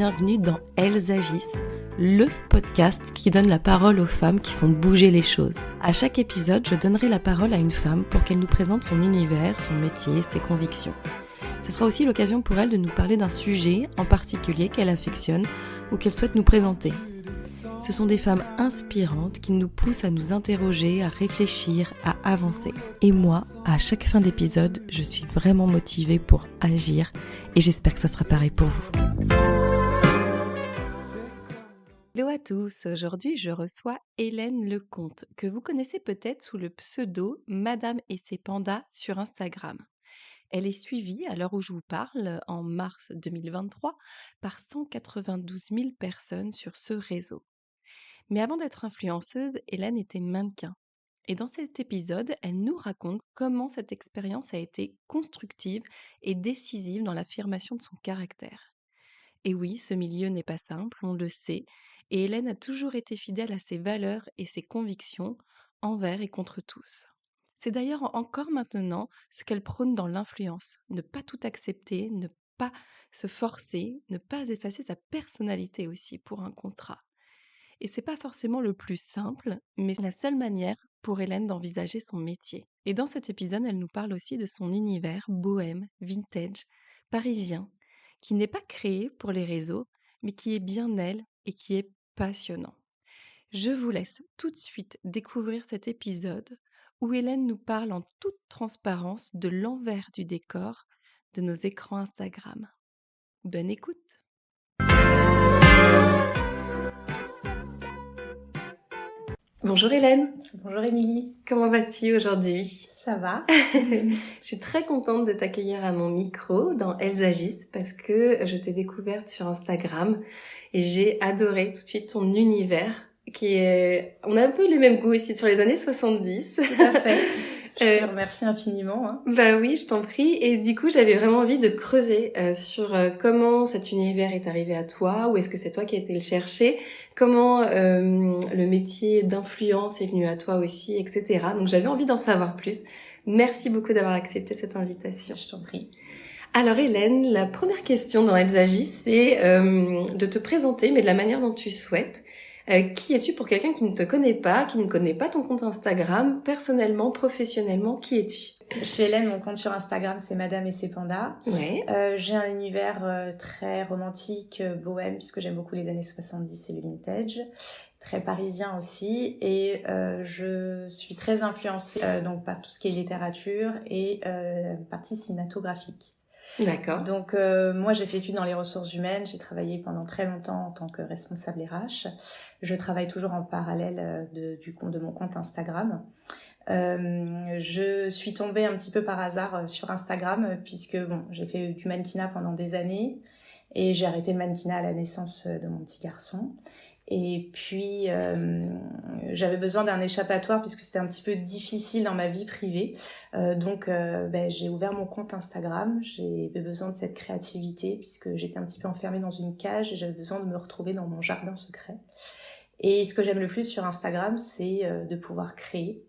bienvenue dans Elles agissent, le podcast qui donne la parole aux femmes qui font bouger les choses. À chaque épisode, je donnerai la parole à une femme pour qu'elle nous présente son univers, son métier, ses convictions. Ce sera aussi l'occasion pour elle de nous parler d'un sujet en particulier qu'elle affectionne ou qu'elle souhaite nous présenter. Ce sont des femmes inspirantes qui nous poussent à nous interroger, à réfléchir, à avancer. Et moi, à chaque fin d'épisode, je suis vraiment motivée pour agir et j'espère que ça sera pareil pour vous. Hello à tous, aujourd'hui je reçois Hélène Lecomte, que vous connaissez peut-être sous le pseudo Madame et ses pandas sur Instagram. Elle est suivie, à l'heure où je vous parle, en mars 2023, par 192 000 personnes sur ce réseau. Mais avant d'être influenceuse, Hélène était mannequin. Et dans cet épisode, elle nous raconte comment cette expérience a été constructive et décisive dans l'affirmation de son caractère. Et oui, ce milieu n'est pas simple, on le sait, et Hélène a toujours été fidèle à ses valeurs et ses convictions, envers et contre tous. C'est d'ailleurs encore maintenant ce qu'elle prône dans l'influence, ne pas tout accepter, ne pas se forcer, ne pas effacer sa personnalité aussi pour un contrat. Et c'est pas forcément le plus simple, mais la seule manière pour Hélène d'envisager son métier. Et dans cet épisode, elle nous parle aussi de son univers bohème, vintage, parisien, qui n'est pas créé pour les réseaux, mais qui est bien elle et qui est passionnant. Je vous laisse tout de suite découvrir cet épisode où Hélène nous parle en toute transparence de l'envers du décor de nos écrans Instagram. Bonne écoute! Bonjour Hélène. Bonjour Émilie. Comment vas-tu aujourd'hui? Ça va? Je suis très contente de t'accueillir à mon micro dans Elles agissent parce que je t'ai découverte sur Instagram et j'ai adoré tout de suite ton univers qui est... On a un peu les mêmes goûts ici sur les années 70. Tout à fait. Je te remercie infiniment. Bah oui, je t'en prie. Et du coup, j'avais vraiment envie de creuser sur comment cet univers est arrivé à toi, ou est-ce que c'est toi qui as été le chercher, comment le métier d'influence est venu à toi aussi, etc. Donc j'avais envie d'en savoir plus. Merci beaucoup d'avoir accepté cette invitation. Je t'en prie. Alors Hélène, la première question dans Elles agissent, c'est de te présenter, mais de la manière dont tu souhaites. Qui es-tu pour quelqu'un qui ne te connaît pas, qui ne connaît pas ton compte Instagram, personnellement, professionnellement, qui es-tu? Je suis Hélène, mon compte sur Instagram c'est Madame et ses pandas. Ouais. J'ai un univers très romantique, bohème, puisque j'aime beaucoup les années 70 et le vintage. Très parisien aussi, et je suis très influencée donc par tout ce qui est littérature et partie cinématographique. D'accord. Donc moi j'ai fait études dans les ressources humaines, j'ai travaillé pendant très longtemps en tant que responsable RH. Je travaille toujours en parallèle de mon compte Instagram. Je suis tombée un petit peu par hasard sur Instagram puisque j'ai fait du mannequinat pendant des années et j'ai arrêté le mannequinat à la naissance de mon petit garçon. Et puis j'avais besoin d'un échappatoire puisque c'était un petit peu difficile dans ma vie privée, donc j'ai ouvert mon compte Instagram. J'avais besoin de cette créativité puisque j'étais un petit peu enfermée dans une cage et j'avais besoin de me retrouver dans mon jardin secret. Et ce que j'aime le plus sur Instagram, c'est de pouvoir créer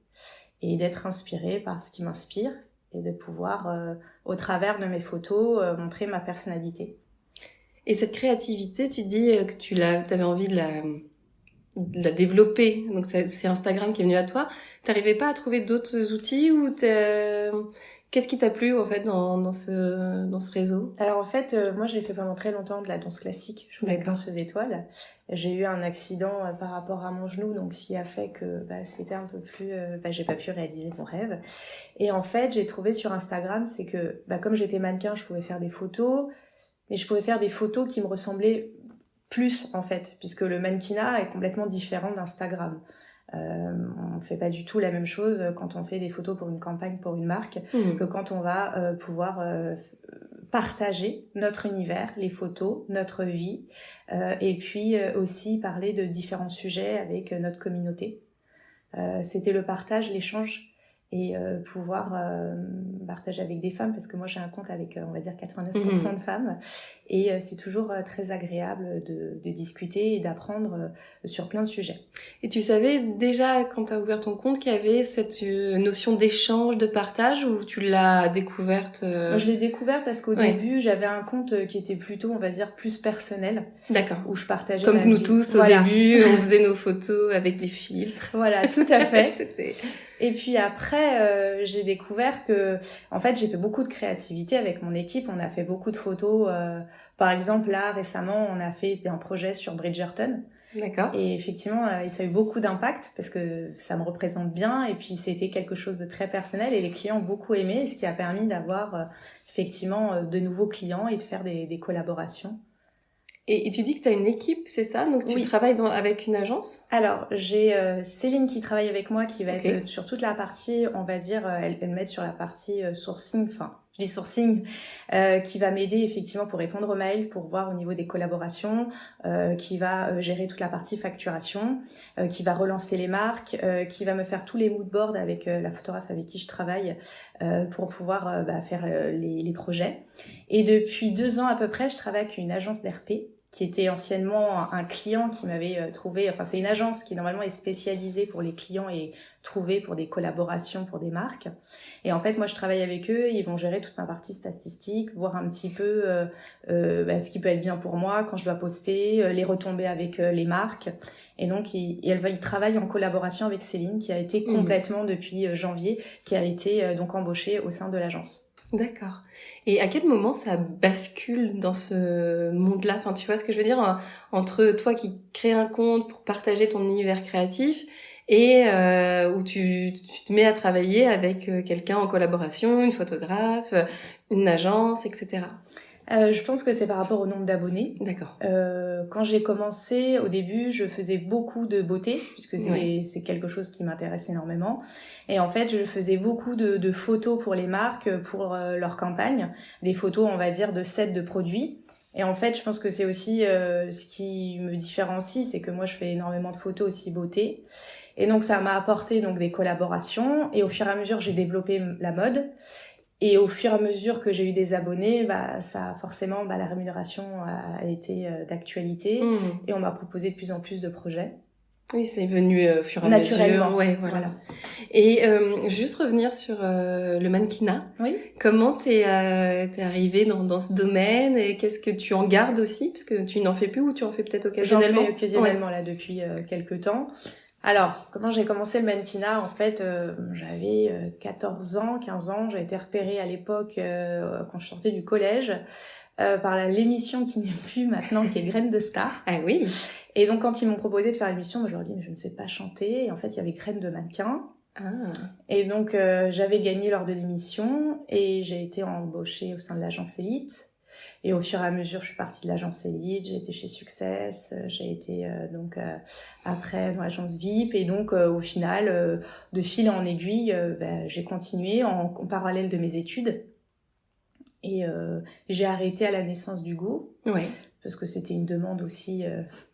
et d'être inspirée par ce qui m'inspire et de pouvoir au travers de mes photos montrer ma personnalité. Et cette créativité, tu dis que tu avais envie de la développer. Donc c'est Instagram qui est venu à toi. T'arrivais pas à trouver d'autres outils ou qu'est-ce qui t'a plu en fait dans ce réseau? Alors en fait, moi j'ai fait pendant très longtemps de la danse classique. Je voulais être danseuse étoile. J'ai eu un accident par rapport à mon genou, donc ce qui a fait que c'était un peu plus... j'ai pas pu réaliser mon rêve. Et en fait, j'ai trouvé sur Instagram, c'est que comme j'étais mannequin, je pouvais faire des photos, mais je pouvais faire des photos qui me ressemblaient plus en fait, puisque le mannequinat est complètement différent d'Instagram. On fait pas du tout la même chose quand on fait des photos pour une campagne, pour une marque, que quand on va pouvoir partager notre univers, les photos, notre vie, et puis aussi parler de différents sujets avec notre communauté. C'était le partage, l'échange, et pouvoir partager avec des femmes, parce que moi j'ai un compte avec, on va dire, 89% Mhm. de femmes, et c'est toujours très agréable de discuter et d'apprendre sur plein de sujets. Et tu savais déjà, quand tu as ouvert ton compte, qu'il y avait cette notion d'échange, de partage, ou tu l'as découverte Moi, je l'ai découvert parce qu'au Ouais, début, j'avais un compte qui était plutôt, on va dire, plus personnel, d'accord. où je partageais Comme ma nous vie. tous, au Voilà, début, on faisait nos photos avec des filtres. voilà, tout à fait. C'était... Et puis après, j'ai découvert que, en fait, j'ai fait beaucoup de créativité avec mon équipe. On a fait beaucoup de photos. Par exemple, là, récemment, on a fait un projet sur Bridgerton. D'accord. Et effectivement, ça a eu beaucoup d'impact parce que ça me représente bien. Et puis, c'était quelque chose de très personnel et les clients ont beaucoup aimé, ce qui a permis d'avoir effectivement de nouveaux clients et de faire des collaborations. Et tu dis que tu as une équipe, c'est ça? Donc tu Oui. travailles avec une agence? Alors, j'ai Céline qui travaille avec moi, qui va Ok. être sur toute la partie, on va dire, elle m'aide sur la partie sourcing, enfin, je dis sourcing, qui va m'aider effectivement pour répondre aux mails, pour voir au niveau des collaborations, qui va gérer toute la partie facturation, qui va relancer les marques, qui va me faire tous les mood boards avec la photographe avec qui je travaille pour pouvoir faire les projets. Et depuis 2 ans à peu près, je travaille avec une agence d'RP, qui était anciennement un client qui m'avait trouvé, enfin c'est une agence qui normalement est spécialisée pour les clients et trouvée pour des collaborations pour des marques. Et en fait moi je travaille avec eux, ils vont gérer toute ma partie statistique, voir un petit peu ce qui peut être bien pour moi quand je dois poster, les retombées avec les marques. Et donc ils travaillent en collaboration avec Céline qui a été complètement depuis janvier, qui a été donc embauchée au sein de l'agence. D'accord. Et à quel moment ça bascule dans ce monde-là? Enfin, tu vois ce que je veux dire? Entre toi qui crée un compte pour partager ton univers créatif et où tu te mets à travailler avec quelqu'un en collaboration, une photographe, une agence, etc. Je pense que c'est par rapport au nombre d'abonnés. D'accord. Quand j'ai commencé, au début, je faisais beaucoup de beauté, puisque c'est quelque chose qui m'intéresse énormément. Et en fait, je faisais beaucoup de photos pour les marques, pour leur campagne. Des photos, on va dire, de sets de produits. Et en fait, je pense que c'est aussi ce qui me différencie, c'est que moi, je fais énormément de photos aussi beauté. Et donc, ça m'a apporté donc des collaborations. Et au fur et à mesure, j'ai développé la mode. Et au fur et à mesure que j'ai eu des abonnés, ça forcément, la rémunération a été d'actualité et on m'a proposé de plus en plus de projets. Oui, c'est venu au fur et à naturellement. mesure. Ouais, voilà. Et juste revenir sur le mannequinat. Oui. Comment t'es arrivée dans ce domaine et qu'est-ce que tu en gardes aussi? Parce que tu n'en fais plus ou tu en fais peut-être occasionnellement? J'en fais occasionnellement là depuis quelques temps. Alors, comment j'ai commencé le mannequinat? En fait, j'avais 14 ans, 15 ans. J'ai été repérée à l'époque, quand je sortais du collège, par l'émission qui n'est plus maintenant, qui est Graines de Star. Ah oui. Et donc, quand ils m'ont proposé de faire l'émission, moi, je leur ai dit, mais je ne sais pas chanter. Et en fait, il y avait Graines de mannequin. Ah. Et donc, j'avais gagné lors de l'émission et j'ai été embauchée au sein de l'agence Elite. Et au fur et à mesure, je suis partie de l'agence Elite, j'ai été chez Success, j'ai été après dans l'agence VIP. Et donc, au final, de fil en aiguille, j'ai continué en parallèle de mes études. Et j'ai arrêté à la naissance d'Hugo. Ouais. Parce que c'était une demande aussi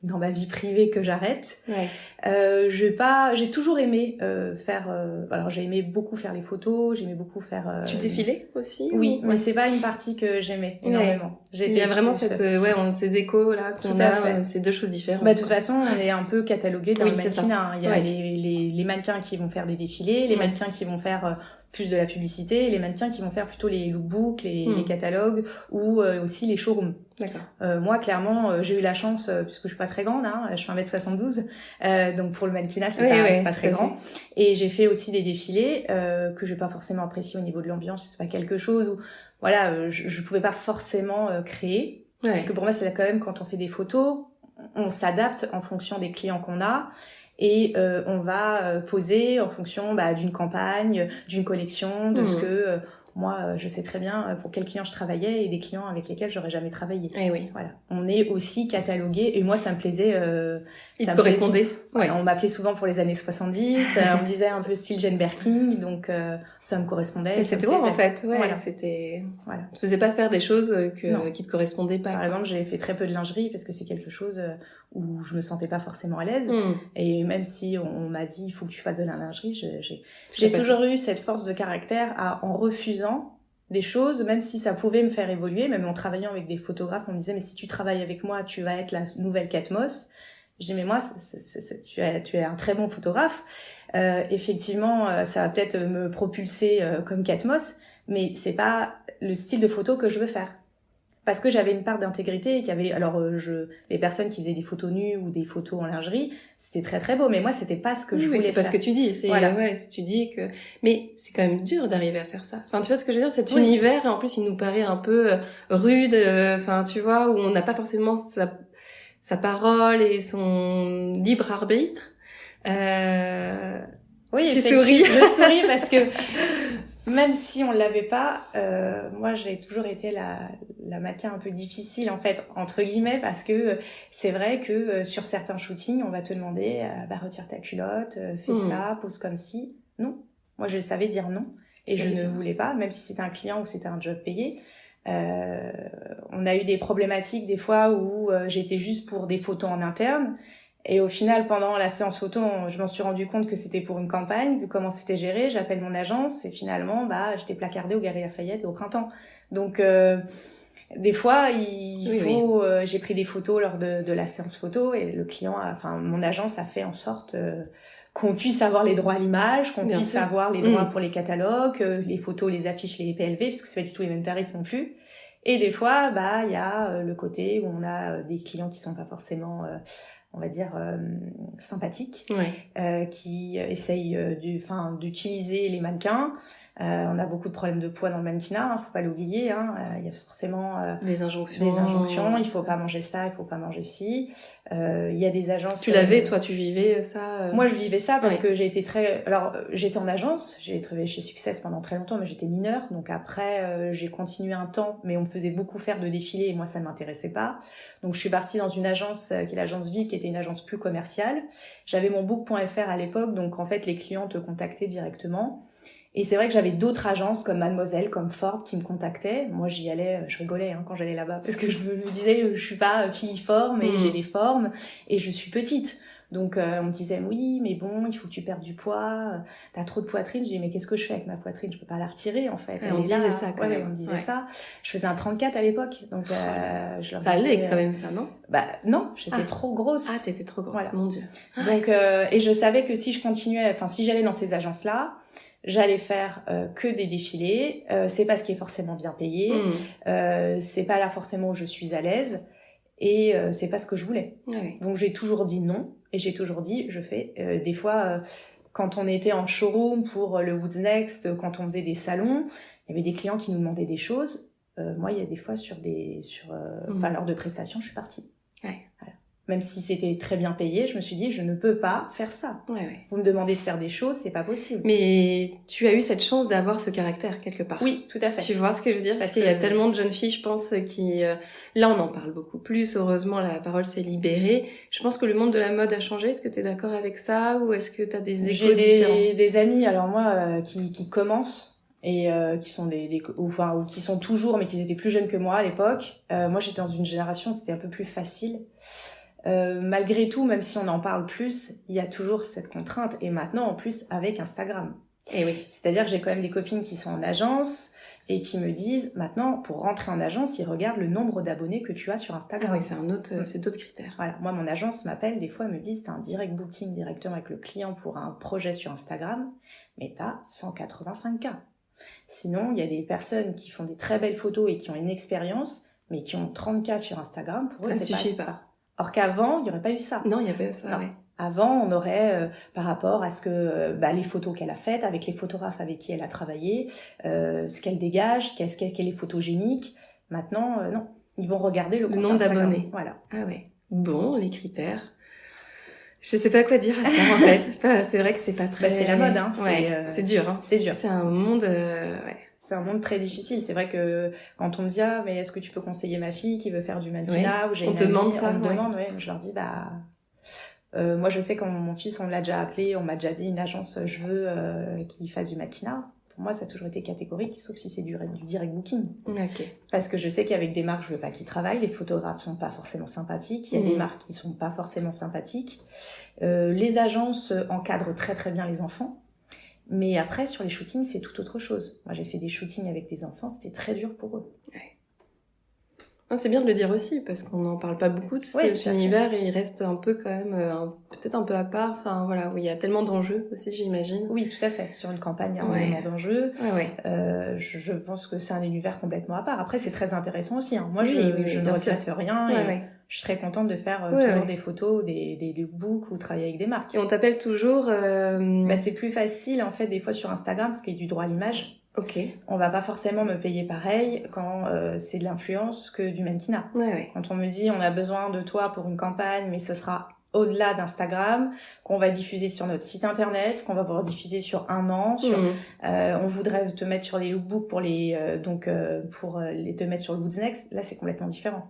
dans ma vie privée que j'arrête. Ouais. J'ai toujours aimé faire... alors j'ai aimé beaucoup faire les photos, j'aimais beaucoup faire... Tu défilais aussi? Oui, mais c'est pas une partie que j'aimais énormément. Il y a vraiment ces échos là qu'on a, c'est deux choses différentes. De toute façon, on est un peu catalogué dans le mannequinat. Il y a les mannequins qui vont faire des défilés, les mannequins qui vont faire... plus de la publicité, et les mannequins qui vont faire plutôt les lookbooks, les catalogues, ou aussi les showrooms. D'accord. Moi, clairement, j'ai eu la chance, puisque je suis pas très grande, je fais 1m72, donc pour le mannequinat, c'est pas très grand. Et j'ai fait aussi des défilés que j'ai pas forcément apprécié au niveau de l'ambiance, c'est pas quelque chose où, voilà, je pouvais pas forcément créer. Parce que pour moi, c'est quand même, quand on fait des photos, on s'adapte en fonction des clients qu'on a. Et on va poser en fonction d'une campagne, d'une collection, de ce que moi je sais très bien pour quels clients je travaillais et des clients avec lesquels j'aurais jamais travaillé. Et oui. Voilà. On est aussi catalogué et moi ça me plaisait. Il te correspondait. Ouais. On m'appelait souvent pour les années 70, on me disait un peu style Jane Birkin, donc ça me correspondait. Et c'était bon en fait, ouais, voilà. c'était... Voilà. Tu faisais pas faire des choses qui te correspondaient pas. Par exemple, j'ai fait très peu de lingerie parce que c'est quelque chose où je me sentais pas forcément à l'aise. Et même si on m'a dit, il faut que tu fasses de la lingerie, j'ai toujours eu cette force de caractère en refusant des choses, même si ça pouvait me faire évoluer, même en travaillant avec des photographes, on me disait, mais si tu travailles avec moi, tu vas être la nouvelle Kate Moss. Je dis, mais moi, tu es un très bon photographe. Effectivement, ça va peut-être me propulser comme Kate Moss, mais c'est pas le style de photo que je veux faire. Parce que j'avais une part d'intégrité et qu'il y avait, alors les personnes qui faisaient des photos nues ou des photos en lingerie, c'était très très beau, mais moi c'était pas ce que je voulais faire. C'est pas ce que tu dis, c'est voilà. Ouais, tu dis que, mais c'est quand même dur d'arriver à faire ça. Enfin, tu vois ce que je veux dire, cet univers, et en plus il nous paraît un peu rude, enfin tu vois, où on n'a pas forcément sa parole et son libre arbitre. Oui, tu souris. Je souris parce que même si on l'avait pas, moi j'ai toujours été la mannequin un peu difficile en fait, entre guillemets, parce que c'est vrai que sur certains shootings, on va te demander retire ta culotte, fais ça, pose comme ci. Non, moi je savais dire non et je ne voulais pas, même si c'était un client ou c'était un job payé. On a eu des problématiques des fois où j'étais juste pour des photos en interne. Et au final, pendant la séance photo, je m'en suis rendu compte que c'était pour une campagne, vu comment c'était géré. J'appelle mon agence et finalement, j'étais placardée au Galeries Lafayette et au Printemps. Donc, des fois, j'ai pris des photos lors de la séance photo et le client, mon agence a fait en sorte qu'on puisse avoir les droits à l'image, qu'on puisse avoir les droits pour les catalogues, les photos, les affiches, les PLV, parce que c'est pas du tout les mêmes tarifs non plus. Et des fois, il y a le côté où on a des clients qui sont pas forcément on va dire sympathiques, qui essayent d'utiliser les mannequins. On a beaucoup de problèmes de poids dans le mannequinat, faut pas l'oublier. Il y a forcément des injonctions. Il faut pas manger ça, il faut pas manger ci. Il y a des agences. Tu l'avais, toi, tu vivais ça Moi, je vivais ça parce que j'ai été j'étais en agence, j'ai travaillé chez Success pendant très longtemps, mais j'étais mineure. Donc après, j'ai continué un temps, mais on me faisait beaucoup faire de défilés et moi, ça ne m'intéressait pas. Donc je suis partie dans une agence qui est l'agence Vive, qui était une agence plus commerciale. J'avais mon book.fr à l'époque, donc en fait, les clients te contactaient directement. Et c'est vrai que j'avais d'autres agences comme Mademoiselle, comme Ford qui me contactaient. Moi, j'y allais, je rigolais quand j'allais là-bas parce que je me disais, je suis pas filiforme et j'ai des formes et je suis petite. Donc on me disait oui, mais bon, il faut que tu perdes du poids, t'as trop de poitrine. Je dis mais qu'est-ce que je fais avec ma poitrine? Je peux pas la retirer en fait. On disait ça quand même. On me disait ça. Je faisais un 34 à l'époque, donc je leur ça allait quand même ça, non? Non, j'étais trop grosse. Ah, t'étais trop grosse, mon Dieu. Donc et je savais que si je continuais, si j'allais dans ces agences là, j'allais faire que des défilés. C'est pas ce qui est forcément bien payé. C'est pas là forcément où je suis à l'aise. Et c'est pas ce que je voulais. Donc j'ai toujours dit non. Et j'ai toujours dit, je fais des fois, quand on était en showroom pour le Woods Next, quand on faisait des salons, il y avait des clients qui nous demandaient des choses. Moi, il y a des fois lors de prestations, je suis partie. Voilà. Même si c'était très bien payé, je me suis dit, je ne peux pas faire ça. Vous me demandez de faire des choses, c'est pas possible. Mais tu as eu cette chance d'avoir ce caractère quelque part. Oui, tout à fait. Tu vois ce que je veux dire? Parce qu'il y a tellement de jeunes filles, je pense, qui... Là, on en parle beaucoup plus. Heureusement, la parole s'est libérée. Je pense que le monde de la mode a changé. Est-ce que tu es d'accord avec ça? Ou est-ce que tu as des échos différents? J'ai des amis, alors moi, qui commencent et qui sont ou qui sont toujours, mais qui étaient plus jeunes que moi à l'époque. Moi, j'étais dans une génération, c'était un peu plus facile. Malgré tout, même si on en parle plus, il y a toujours cette contrainte. Et maintenant, en plus, avec Instagram. Et oui. C'est-à-dire que j'ai quand même des copines qui sont en agence et qui me disent, maintenant, pour rentrer en agence, ils regardent le nombre d'abonnés que tu as sur Instagram. Ah oui, c'est d'autres critères. Voilà. Moi, mon agence m'appelle, des fois, elle me dit, t'as un direct booking directement avec le client pour un projet sur Instagram, mais t'as 185K. Sinon, il y a des personnes qui font des très belles photos et qui ont une expérience, mais qui ont 30K sur Instagram. Pour eux, ça c'est suffit pas. Or qu'avant, il n'y aurait pas eu ça. Non, il n'y avait pas ça, Avant, on aurait, par rapport à ce que les photos qu'elle a faites, avec les photographes avec qui elle a travaillé, ce qu'elle dégage, qu'elle est photogénique. Maintenant, non. Ils vont regarder le nombre d'abonnés. Voilà. Ah ouais. Bon, les critères. Je sais pas quoi dire à ça, en fait. C'est vrai que c'est pas très... c'est la mode, hein. C'est dur, hein. C'est dur. C'est un monde... C'est un monde très difficile. C'est vrai que quand on me dit, mais est-ce que tu peux conseiller ma fille qui veut faire du mannequinat ou j'ai on te demande ça. On me demande, je leur dis, Moi, je sais quand mon fils, on l'a déjà appelé, on m'a déjà dit une agence, je veux qu'il fasse du mannequinat. Pour moi, ça a toujours été catégorique, sauf si c'est du direct booking. Ok. Parce que je sais qu'avec des marques, je veux pas qu'ils travaillent. Les photographes sont pas forcément sympathiques. Il y a des marques qui sont pas forcément sympathiques. Les agences encadrent très très bien les enfants. Mais après, sur les shootings, c'est tout autre chose. Moi, j'ai fait des shootings avec des enfants, c'était très dur pour eux. Ouais. C'est bien de le dire aussi, parce qu'on n'en parle pas beaucoup de cet univers, et il reste un peu quand même, peut-être un peu à part, enfin voilà, où il y a tellement d'enjeux aussi, j'imagine. Oui, tout à fait. Sur une campagne, il y a énormément d'enjeux. Ouais. Je pense que c'est un univers complètement à part. Après, c'est très intéressant aussi. Hein. Moi, je ne bien regrette rien. Je suis très contente de faire toujours des photos, des lookbooks ou travailler avec des marques. Et on t'appelle toujours c'est plus facile, en fait, des fois sur Instagram, parce qu'il y a du droit à l'image. Ok. On va pas forcément me payer pareil quand c'est de l'influence que du mannequinat. Quand on me dit on a besoin de toi pour une campagne, mais ce sera au-delà d'Instagram, qu'on va diffuser sur notre site internet, qu'on va pouvoir diffuser sur 1 an, on voudrait te mettre sur les lookbooks pour te mettre sur le What's Next, là c'est complètement différent.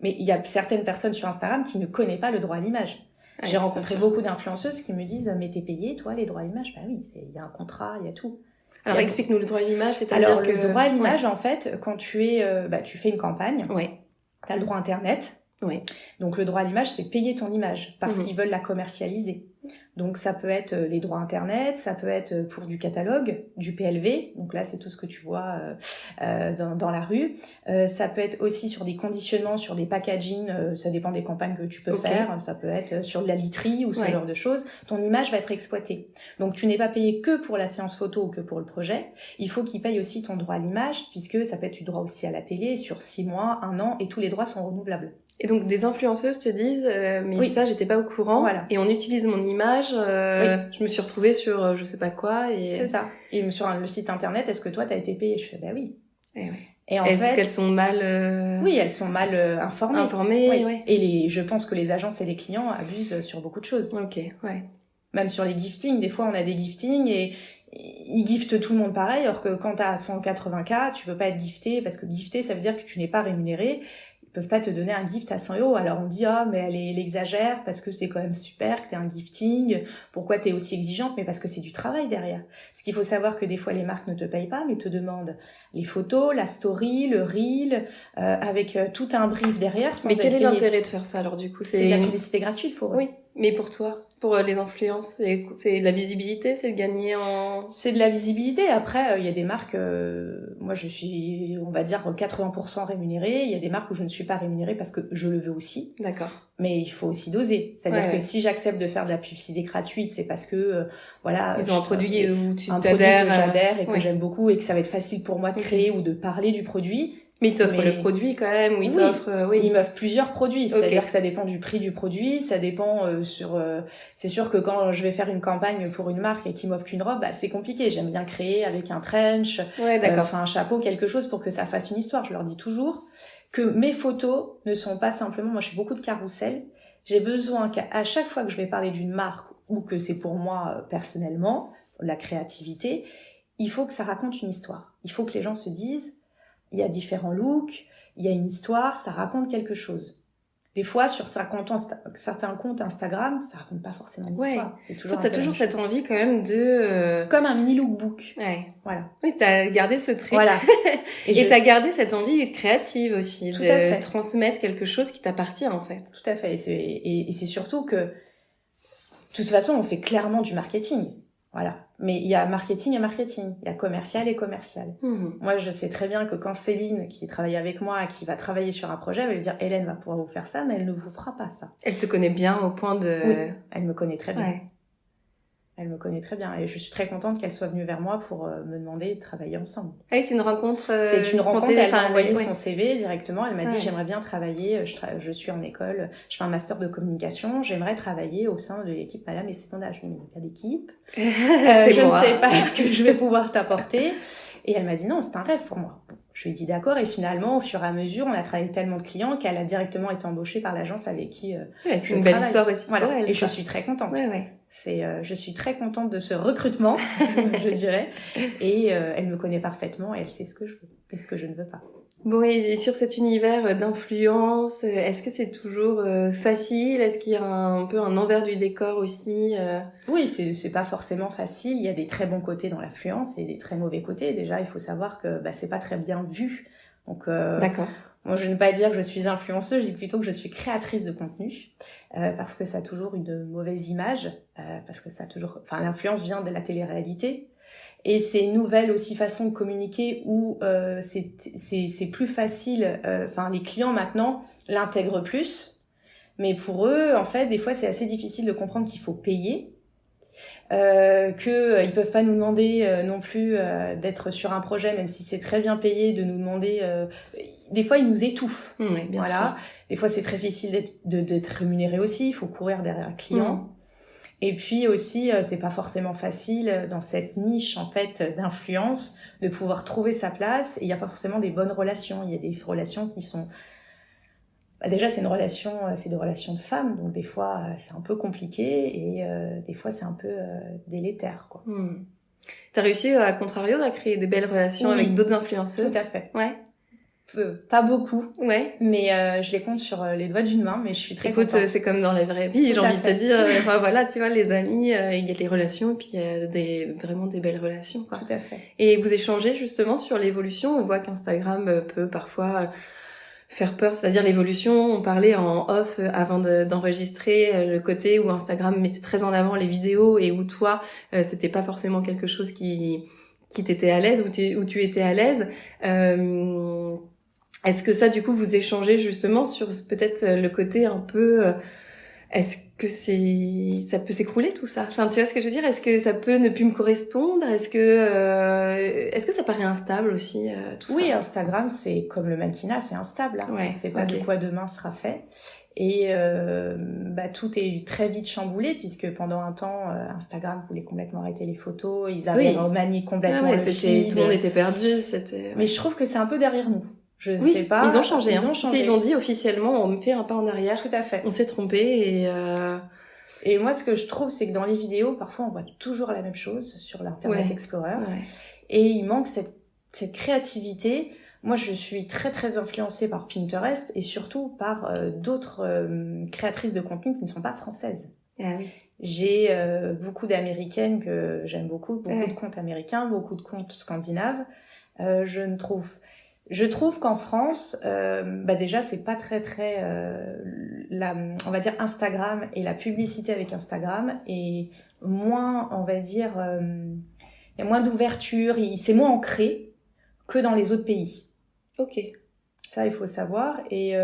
Mais il y a certaines personnes sur Instagram qui ne connaissent pas le droit à l'image. J'ai rencontré beaucoup d'influenceuses qui me disent mais t'es payé toi les droits à l'image? Bah oui, il y a un contrat, il y a tout. Alors explique-nous le droit à l'image, c'est-à-dire Alors le droit à l'image en fait, quand tu fais une campagne, t'as le droit internet. Donc le droit à l'image, c'est payer ton image parce qu'ils veulent la commercialiser. Donc ça peut être les droits internet, ça peut être pour du catalogue, du PLV. Donc là, c'est tout ce que tu vois dans la rue. Ça peut être aussi sur des conditionnements, sur des packaging. Ça dépend des campagnes que tu peux faire. Ça peut être sur de la literie ou ce genre de choses. Ton image va être exploitée. Donc tu n'es pas payé que pour la séance photo ou que pour le projet. Il faut qu'ils payent aussi ton droit à l'image puisque ça peut être du droit aussi à la télé sur 6 mois, 1 an et tous les droits sont renouvelables. Et donc des influenceuses te disent mais ça j'étais pas au courant et on utilise mon image je me suis retrouvée sur je sais pas quoi et c'est ça. Et sur le site internet, est-ce que toi t'as été payée? Je fais bah oui. Et en fait, est-ce qu'elles sont mal oui, elles sont mal informées. Et je pense que les agences et les clients abusent sur beaucoup de choses. Même sur les giftings, des fois on a des giftings et ils giftent tout le monde pareil, alors que quand t'as 180K, tu peux pas être gifté parce que gifté ça veut dire que tu n'es pas rémunéré. Ils peuvent pas te donner un gift à 100 €. Alors on dit mais elle exagère parce que c'est quand même super que t'aies un gifting. Pourquoi t'es aussi exigeante? Mais parce que c'est du travail derrière. Parce qu'il faut savoir que des fois les marques ne te payent pas, mais te demandent les photos, la story, le reel, avec tout un brief derrière. Mais quel est l'intérêt de faire ça alors du coup? C'est de la publicité gratuite pour eux. Oui, mais pour toi? Pour les influences, c'est de la visibilité, c'est de gagner en... C'est de la visibilité. Après, il y a des marques, moi je suis, on va dire, 80% rémunérée. Il y a des marques où je ne suis pas rémunérée parce que je le veux aussi. D'accord. Mais il faut aussi doser. C'est-à-dire que si j'accepte de faire de la publicité gratuite, c'est parce que, ils ont un produit où tu t'adhères. J'adhère et que j'aime beaucoup et que ça va être facile pour moi de créer ou de parler du produit. Mais ils t'offrent le produit quand même, ou ils t'offrent... Ils m'offrent plusieurs produits, c'est-à-dire que ça dépend du prix du produit, ça dépend c'est sûr que quand je vais faire une campagne pour une marque et qu'ils m'offrent qu'une robe, c'est compliqué. J'aime bien créer avec un trench, un chapeau, quelque chose pour que ça fasse une histoire. Je leur dis toujours que mes photos ne sont pas simplement... Moi, je fais beaucoup de carrousel. J'ai besoin qu'à chaque fois que je vais parler d'une marque ou que c'est pour moi personnellement, la créativité, il faut que ça raconte une histoire. Il faut que les gens se disent... Il y a différents looks, il y a une histoire, ça raconte quelque chose. Des fois, sur certains comptes Instagram, ça raconte pas forcément d'histoire. Toi, t'as toujours cette envie quand même de... Comme un mini lookbook. Voilà. Oui, t'as gardé ce trait. Voilà. Et t'as gardé cette envie créative aussi, de transmettre quelque chose qui t'appartient en fait. Tout à fait. Et c'est surtout que, de toute façon, on fait clairement du marketing. Voilà. Mais il y a marketing et marketing. Il y a commercial et commercial. Moi, je sais très bien que quand Céline, qui travaille avec moi, qui va travailler sur un projet, elle va lui dire « Hélène va pouvoir vous faire ça, mais elle ne vous fera pas ça. » Elle te connaît bien au point de... Oui, elle me connaît très bien. Elle me connaît très bien. Et je suis très contente qu'elle soit venue vers moi pour me demander de travailler ensemble. Ah oui, c'est une rencontre c'est une rencontre. Elle m'a envoyé son CV directement. Elle m'a dit « J'aimerais bien travailler. Je suis en école. Je fais un master de communication. J'aimerais travailler au sein de l'équipe Madame et Seponda. » Je lui ai dit « Il n'y a pas d'équipe. Je ne sais pas ce que je vais pouvoir t'apporter. » Et elle m'a dit « Non, c'est un rêve pour moi. » Je lui ai dit d'accord. Et finalement, au fur et à mesure, on a travaillé avec tellement de clients qu'elle a directement été embauchée par l'agence avec qui c'est une belle histoire aussi pour elle. Et je suis très contente. Je suis très contente de ce recrutement, je dirais. Et elle me connaît parfaitement et elle sait ce que je veux et ce que je ne veux pas. Bon, et sur cet univers d'influence, est-ce que c'est toujours facile? Est-ce qu'il y a un peu un envers du décor aussi? Oui, c'est pas forcément facile. Il y a des très bons côtés dans l'affluence et des très mauvais côtés. Déjà, il faut savoir que c'est pas très bien vu. Donc, D'accord. moi, je ne vais pas dire que je suis influenceuse, je dis plutôt que je suis créatrice de contenu, parce que ça a toujours une mauvaise image, parce que ça a toujours, enfin, l'influence vient de la télé-réalité. Et c'est une nouvelle aussi façon de communiquer où c'est plus facile. Enfin, les clients maintenant l'intègrent plus, mais pour eux, en fait, des fois, c'est assez difficile de comprendre qu'il faut payer. Que ils peuvent pas nous demander non plus d'être sur un projet, même si c'est très bien payé, de nous demander. Des fois, ils nous étouffent. Oui, bien Voilà. sûr. Des fois, c'est très difficile d'être rémunéré aussi. Il faut courir derrière un client. Et puis aussi, c'est pas forcément facile dans cette niche en fait d'influence de pouvoir trouver sa place. Et il y a pas forcément des bonnes relations. Il y a des relations qui sont déjà, c'est des relations de femmes, donc des fois, c'est un peu compliqué et des fois, c'est un peu délétère, quoi. T'as réussi, à contrario, à créer des belles relations avec Oui, d'autres tout influenceuses? à fait. Ouais. Pas beaucoup, Ouais. mais je les compte sur les doigts d'une main, mais je suis très Écoute, contente. c'est comme dans la vraie vie, Tout j'ai à envie de te fait. dire. Enfin voilà, tu vois, les amis, il y a les relations et puis il y a vraiment des belles relations, quoi. Tout à fait. Et vous échangez justement sur l'évolution. On voit qu'Instagram peut parfois faire peur, c'est-à-dire l'évolution. On parlait en off avant d'enregistrer le côté où Instagram mettait très en avant les vidéos et où toi, c'était pas forcément quelque chose qui t'était à l'aise, où tu étais à l'aise. Est-ce que ça, du coup, vous échangez justement sur peut-être le côté un peu... est-ce que ça peut s'écrouler tout ça? Enfin, tu vois ce que je veux dire? Est-ce que ça peut ne plus me correspondre? Est-ce que ça paraît instable aussi, tout Oui, ça? Instagram, c'est comme le mannequinat, c'est instable. Hein. On Ouais, sait pas de ok. quoi demain sera fait. Et tout est très vite chamboulé puisque pendant un temps, Instagram voulait complètement arrêter les photos. Ils avaient Oui. remanié Ah complètement ouais, le tout feed. le monde était perdu, c'était... Mais Ouais. je trouve que c'est un peu derrière nous. Je sais Oui, mais ils ont pas, changé, ils hein. ont Tu sais, ils ont changé. dit officiellement, on fait un pas en arrière, Tout à fait. on s'est trompé et... Et moi, ce que je trouve, c'est que dans les vidéos, parfois, on voit toujours la même chose sur l'Internet Ouais. Explorer. Ouais. Et il manque cette créativité. Moi, je suis très, très influencée par Pinterest et surtout par d'autres créatrices de contenu qui ne sont pas françaises. Ah oui. J'ai beaucoup d'Américaines que j'aime beaucoup Ouais. de comptes américains, beaucoup de comptes scandinaves. Je trouve qu'en France, déjà, c'est pas très, très... on va dire Instagram et la publicité avec Instagram est moins, on va dire... il y a moins d'ouverture, c'est moins ancré que dans les autres pays. Ok. Ça, il faut savoir. Et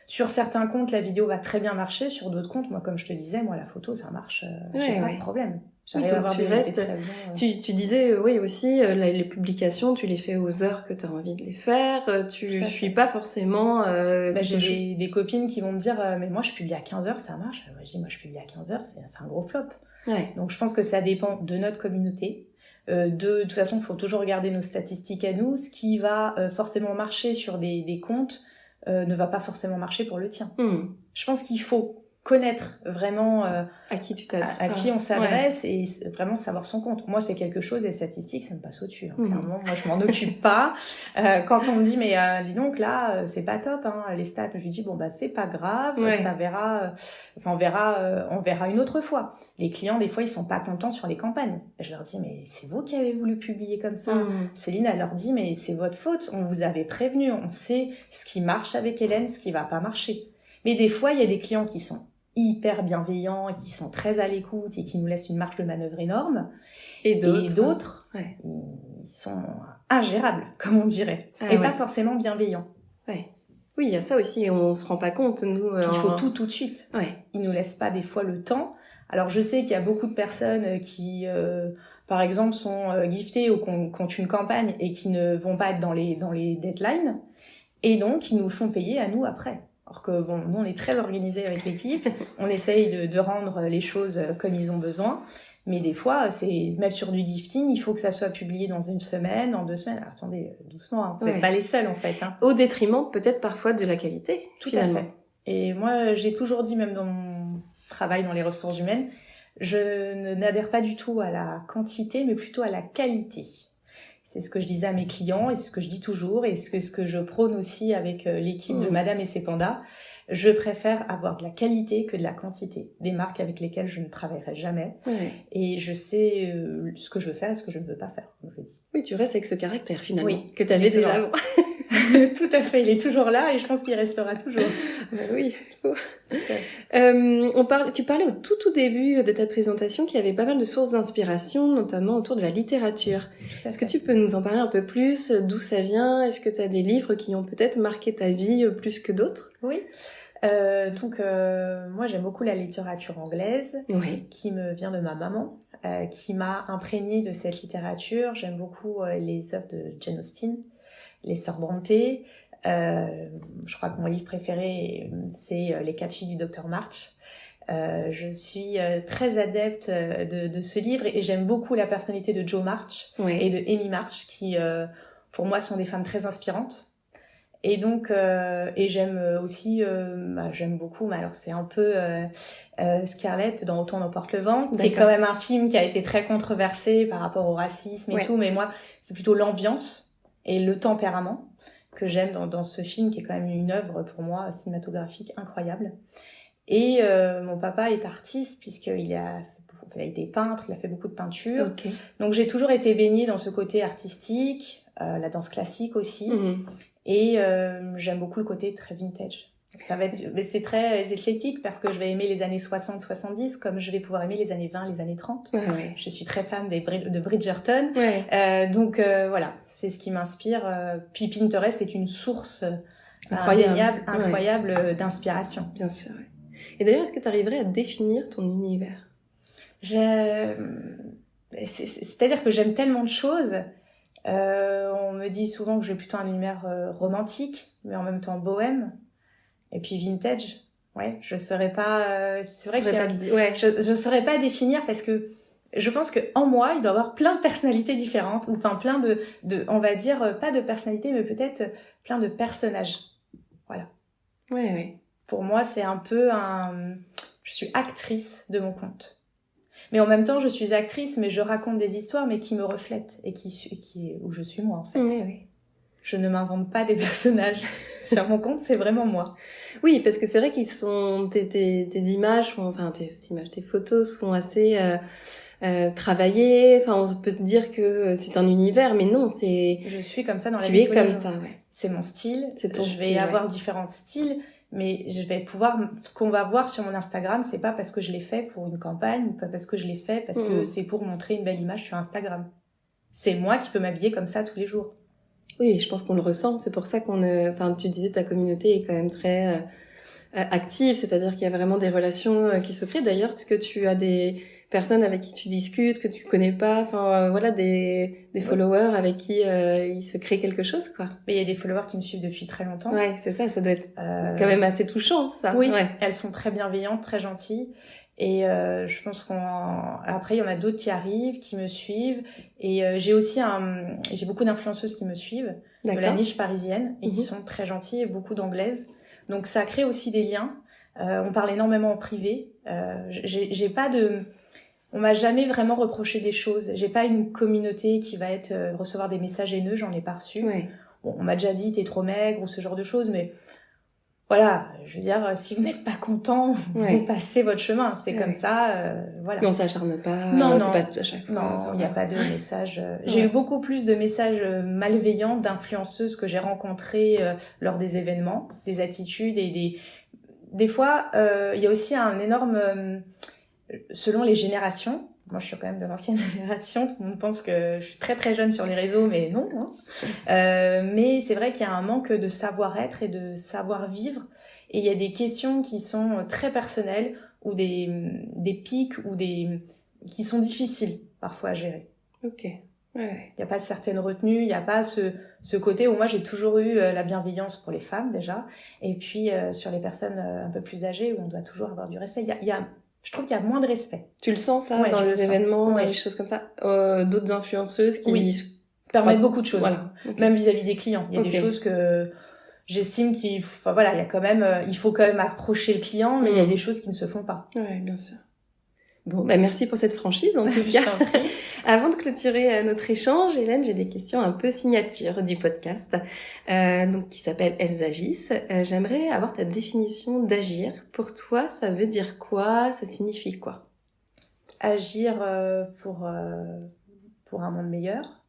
sur certains comptes, la vidéo va très bien marcher. Sur d'autres comptes, moi, comme je te disais, moi, la photo, ça marche. J'ai pas de problème. Oui, J'arrive à donc avoir tu des restes... très bons... Tu disais, oui, aussi, les publications, tu les fais aux heures que tu as envie de les faire. Tu suis pas forcément... j'ai des copines qui vont me dire mais moi, je publie à 15h, ça marche. Moi, je dis, moi, je publie à 15h, c'est un gros flop. Ouais. Donc, je pense que ça dépend de notre communauté. De toute façon, il faut toujours regarder nos statistiques à nous. Ce qui va forcément marcher sur des comptes ne va pas forcément marcher pour le tien. Je pense qu'il faut connaître vraiment à qui tu t'adresses, à qui on s'adresse et vraiment savoir son compte. Moi, c'est quelque chose, les statistiques, ça me passe au-dessus. Hein. Clairement, moi, je m'en occupe pas. Quand on me dit, mais dis donc, là, c'est pas top, hein, les stats, je lui dis, bon, c'est pas grave, ça verra, on verra une autre fois. Les clients, des fois, ils sont pas contents sur les campagnes. Et je leur dis, mais c'est vous qui avez voulu publier comme ça. Céline, elle leur dit, mais c'est votre faute, on vous avait prévenu, on sait ce qui marche avec Hélène, ce qui va pas marcher. Mais des fois, il y a des clients qui sont hyper bienveillants et qui sont très à l'écoute et qui nous laissent une marge de manœuvre énorme. Et d'autres ils sont ingérables, comme on dirait. Pas forcément bienveillants. Ouais. Oui, il y a ça aussi, on se rend pas compte, nous. Il faut tout de suite. Ils nous laissent pas des fois le temps. Alors, je sais qu'il y a beaucoup de personnes qui, par exemple, sont giftées ou qui ont une campagne et qui ne vont pas être dans les deadlines. Et donc, ils nous font payer à nous après. Alors que bon, nous on est très organisés avec l'équipe, on essaye de rendre les choses comme ils ont besoin, mais des fois, c'est même sur du gifting, il faut que ça soit publié dans 1 semaine, dans 2 semaines. Alors, attendez, doucement, hein, vous n'êtes pas les seuls en fait. Hein. Au détriment peut-être parfois de la qualité. Tout à fait. Et moi, j'ai toujours dit, même dans mon travail dans les ressources humaines, je n'adhère pas du tout à la quantité, mais plutôt à la qualité. C'est ce que je disais à mes clients et ce que je dis toujours et ce que je prône aussi avec l'équipe de Madame et ses pandas. Je préfère avoir de la qualité que de la quantité. Des marques avec lesquelles je ne travaillerai jamais. Ouais. Et je sais ce que je veux faire et ce que je ne veux pas faire, comme je dis. Oui, tu restes avec ce caractère finalement Oui, que tu avais déjà avant. Tout à fait, il est toujours là et je pense qu'il restera toujours. Oui, il faut. Tu parlais au tout début de ta présentation qu'il y avait pas mal de sources d'inspiration, notamment autour de la littérature. Est-ce que tu peux nous en parler un peu plus? D'où ça vient? Est-ce que tu as des livres qui ont peut-être marqué ta vie plus que d'autres? Oui. Moi j'aime beaucoup la littérature anglaise, qui me vient de ma maman, qui m'a imprégnée de cette littérature. J'aime beaucoup les œuvres de Jane Austen, les Sœurs Brontë. Je crois que mon livre préféré c'est Les 4 filles du docteur March. Je suis très adepte de ce livre et j'aime beaucoup la personnalité de Jo March et de Amy March qui pour moi sont des femmes très inspirantes. Et donc et j'aime aussi j'aime beaucoup, mais alors c'est un peu Scarlett dans Autant n'emporte le vent, qui est quand même un film qui a été très controversé par rapport au racisme et tout, mais moi c'est plutôt l'ambiance et le tempérament que j'aime dans ce film, qui est quand même une œuvre pour moi cinématographique incroyable. Et mon papa est artiste puisqu'il a été peintre, il a fait beaucoup de peinture. Donc j'ai toujours été baignée dans ce côté artistique, la danse classique aussi. Et j'aime beaucoup le côté très vintage. Ça va être, mais c'est très éclectique parce que je vais aimer les années 60-70 comme je vais pouvoir aimer les années 20, les années 30. Je suis très fan de Bridgerton. Donc voilà, c'est ce qui m'inspire. Puis Pinterest est une source incroyable d'inspiration. Bien sûr. Et d'ailleurs, est-ce que tu arriverais à définir ton univers? C'est-à-dire que j'aime tellement de choses. On me dit souvent que j'ai plutôt un univers romantique, mais en même temps bohème, et puis vintage. Je saurais pas. C'est vrai je saurais pas définir parce que je pense que en moi, il doit y avoir plein de personnalités différentes, ou enfin plein de, on va dire pas de personnalités, mais peut-être plein de personnages. Voilà. Pour moi, c'est un peu je suis actrice de mon conte. Mais en même temps, je suis actrice, mais je raconte des histoires, mais qui me reflètent et où je suis moi, en fait. Je ne m'invente pas des personnages. Sur mon compte, c'est vraiment moi. Oui, parce que c'est vrai qu'ils sont tes images, enfin tes photos sont assez travaillées. Enfin, on peut se dire que c'est un univers, mais non, c'est. Je suis comme ça dans la vie. Tu es comme ça, C'est mon style. C'est ton style. Je vais avoir différents styles. Mais je vais ce qu'on va voir sur mon Instagram, c'est pas parce que je l'ai fait pour une campagne, ou pas parce que je l'ai fait parce que c'est pour montrer une belle image sur Instagram. C'est moi qui peux m'habiller comme ça tous les jours. Oui, je pense qu'on le ressent. C'est pour ça tu disais ta communauté est quand même très active, c'est-à-dire qu'il y a vraiment des relations qui se créent. D'ailleurs, est-ce que tu as des personnes avec qui tu discutes, que tu connais pas, des followers avec qui il se crée quelque chose, quoi. Mais il y a des followers qui me suivent depuis très longtemps. C'est ça doit être quand même assez touchant, ça. Oui, elles sont très bienveillantes, très gentilles. Et je pense après, il y en a d'autres qui arrivent, qui me suivent. Et j'ai aussi j'ai beaucoup d'influenceuses qui me suivent, de la niche parisienne, et qui sont très gentilles, et beaucoup d'anglaises. Donc ça crée aussi des liens. On parle énormément en privé. J'ai pas on m'a jamais vraiment reproché des choses. J'ai pas une communauté qui va recevoir des messages haineux, j'en ai pas reçu. Bon, on m'a déjà dit t'es trop maigre ou ce genre de choses, mais voilà, je veux dire, si vous n'êtes pas content, vous passez votre chemin, c'est comme ça, voilà. Mais on s'acharne pas, non, c'est pas tout à chaque fois. Non, il n'y a pas de messages. J'ai eu beaucoup plus de messages malveillants d'influenceuses que j'ai rencontrées lors des événements, des attitudes et des fois, il y a aussi un énorme, selon les générations. Moi, je suis quand même de l'ancienne génération. Tout le monde pense que je suis très très jeune sur les réseaux, mais non. Mais c'est vrai qu'il y a un manque de savoir-être et de savoir-vivre. Et il y a des questions qui sont très personnelles ou des pics ou qui sont difficiles parfois à gérer. Il n'y a pas certaines retenues, il n'y a pas ce côté où moi j'ai toujours eu la bienveillance pour les femmes déjà. Et puis sur les personnes un peu plus âgées où on doit toujours avoir du respect. Je trouve qu'il y a moins de respect. Tu le sens, ça, dans les événements, dans les choses comme ça? D'autres influenceuses qui permettent beaucoup de choses. Voilà. Même vis-à-vis des clients. Il y a des choses que j'estime il faut quand même approcher le client, mais il y a des choses qui ne se font pas. Bien sûr. Bon, merci pour cette franchise en tout Je cas. t'en prie. Avant de clôturer notre échange, Hélène, j'ai des questions un peu signature du podcast, donc qui s'appelle Elles agissent. J'aimerais avoir ta définition d'agir. Pour toi, ça veut dire quoi? Ça signifie quoi? Agir pour un monde meilleur,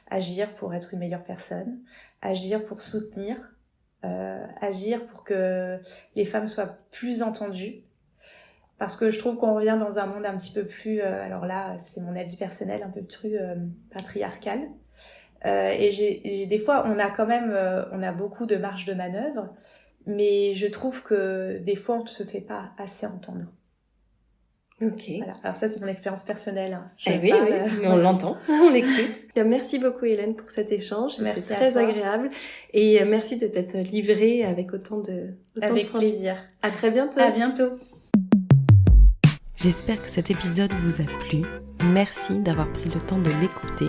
agir pour être une meilleure personne, agir pour soutenir, agir pour que les femmes soient plus entendues. Parce que je trouve qu'on revient dans un monde un petit peu plus, alors là c'est mon avis personnel, un peu plus patriarcal. Et des fois on a quand même, on a beaucoup de marge de manœuvre, mais je trouve que des fois on ne se fait pas assez entendre. Ok. Voilà. Alors ça c'est mon expérience personnelle. Hein. Oui, mais on l'entend, on l'écoute. Merci beaucoup Hélène pour cet échange, c'était très agréable. Et merci de t'être livrée avec autant de Avec plaisir. À très bientôt. À bientôt. J'espère que cet épisode vous a plu. Merci d'avoir pris le temps de l'écouter.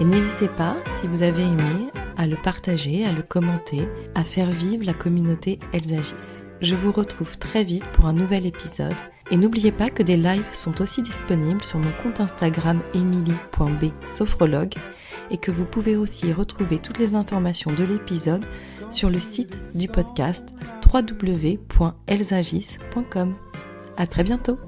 Et n'hésitez pas, si vous avez aimé, à le partager, à le commenter, à faire vivre la communauté Elles agissent. Je vous retrouve très vite pour un nouvel épisode. Et n'oubliez pas que des lives sont aussi disponibles sur mon compte Instagram emily.b-sophrologue et que vous pouvez aussi retrouver toutes les informations de l'épisode sur le site du podcast www.ellesagissent.com. À très bientôt.